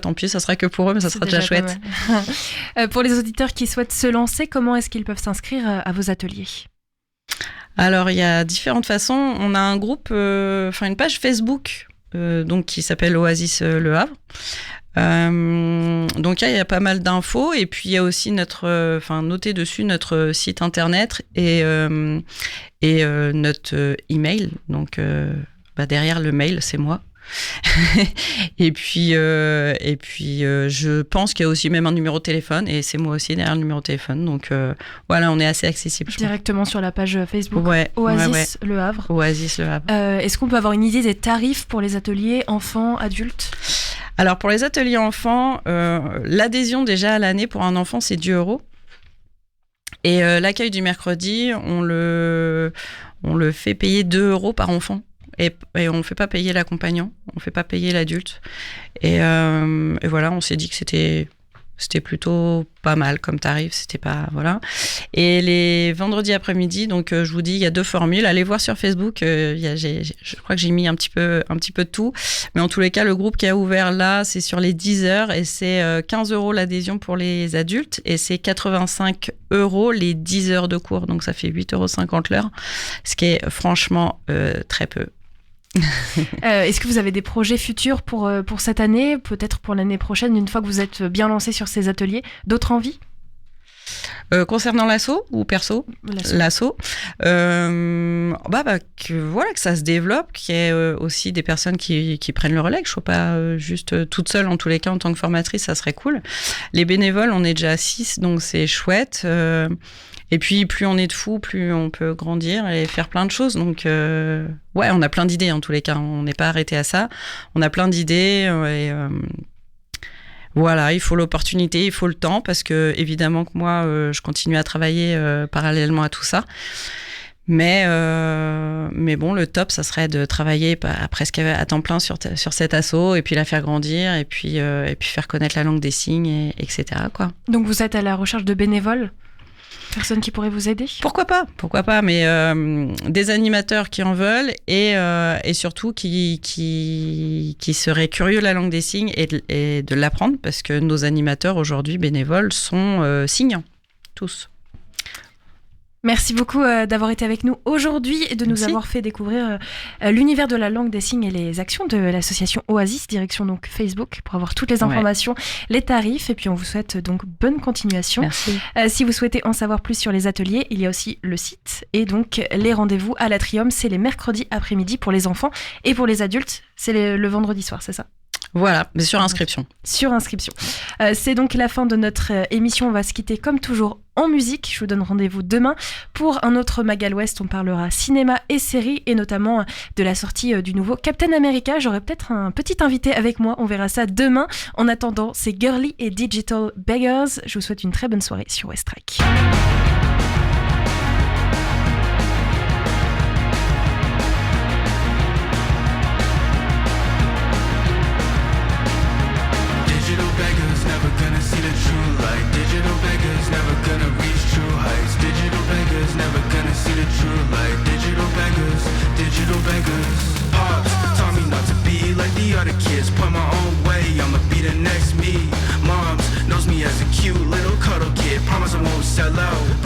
tant pis, ça sera que pour eux, mais ça sera déjà chouette. Pour les auditeurs qui souhaitent se lancer, comment est-ce qu'ils peuvent s'inscrire à vos ateliers ? Alors, il y a différentes façons. On a un groupe, une page Facebook, donc qui s'appelle Oasis Le Havre. Donc il y a pas mal d'infos et puis il y a aussi noté dessus notre site internet et notre email. Donc derrière le mail, c'est moi. et puis je pense qu'il y a aussi même un numéro de téléphone et c'est moi aussi derrière le numéro de téléphone, donc voilà, on est assez accessible directement sur la page Facebook. Oasis Le Havre. Oasis Le Havre. Est-ce qu'on peut avoir une idée des tarifs pour les ateliers enfants, adultes ? Alors pour les ateliers enfants, l'adhésion déjà à l'année pour un enfant c'est 10 €. Et l'accueil du mercredi, on le fait payer 2 € par enfant. Et on ne fait pas payer l'accompagnant, on ne fait pas payer l'adulte. Et voilà, on s'est dit que c'était plutôt pas mal comme tarif, c'était pas... Voilà. Et les vendredis après-midi, donc je vous dis, il y a 2 formules. Allez voir sur Facebook, je crois que j'ai mis un petit peu de tout. Mais en tous les cas, le groupe qui a ouvert là, c'est sur les 10 heures et c'est 15 € l'adhésion pour les adultes et c'est 85 € les 10 heures de cours. Donc ça fait 8,50 € l'heure, ce qui est franchement très peu. Est-ce que vous avez des projets futurs pour cette année, peut-être pour l'année prochaine, une fois que vous êtes bien lancé sur ces ateliers, d'autres envies ? Concernant l'asso ou perso ? L'asso. Que ça se développe, qu'il y ait aussi des personnes qui prennent le relais, que je ne sois pas juste toute seule, en tous les cas, en tant que formatrice, ça serait cool. Les bénévoles, on est déjà 6, donc c'est chouette. Et puis, plus on est de fous, plus on peut grandir et faire plein de choses. Donc, ouais, on a plein d'idées en tous les cas. On n'est pas arrêté à ça. On a plein d'idées et voilà, il faut l'opportunité, il faut le temps parce que évidemment que moi, je continue à travailler parallèlement à tout ça. Mais bon, le top, ça serait de travailler presque à temps plein sur cet asso et puis la faire grandir et puis faire connaître la langue des signes, etc. quoi. Donc vous êtes à la recherche de bénévoles ? Personne qui pourrait vous aider ? Pourquoi pas, mais des animateurs qui en veulent et surtout qui seraient curieux de la langue des signes et de l'apprendre parce que nos animateurs aujourd'hui bénévoles sont signants, tous. Merci beaucoup d'avoir été avec nous aujourd'hui et de nous avoir fait découvrir l'univers de la langue des signes et les actions de l'association Oasis, direction donc Facebook, pour avoir toutes les informations, les tarifs, et puis on vous souhaite donc bonne continuation. Merci. Si vous souhaitez en savoir plus sur les ateliers, il y a aussi le site et donc les rendez-vous à l'Atrium, c'est les mercredis après-midi pour les enfants et pour les adultes, c'est le vendredi soir, c'est ça ? Voilà, mais sur inscription. Sur inscription. C'est donc la fin de notre émission. On va se quitter comme toujours en musique. Je vous donne rendez-vous demain pour un autre Magal West. On parlera cinéma et séries et notamment de la sortie du nouveau Captain America. J'aurai peut-être un petit invité avec moi. On verra ça demain. En attendant, c'est Girly et Digital Beggars. Je vous souhaite une très bonne soirée sur West Track. Digital beggars. Pops taught me not to be like the other kids. Point my own way, I'ma be the next me. Moms knows me as a cute little cuddle kid. Promise I won't sell out.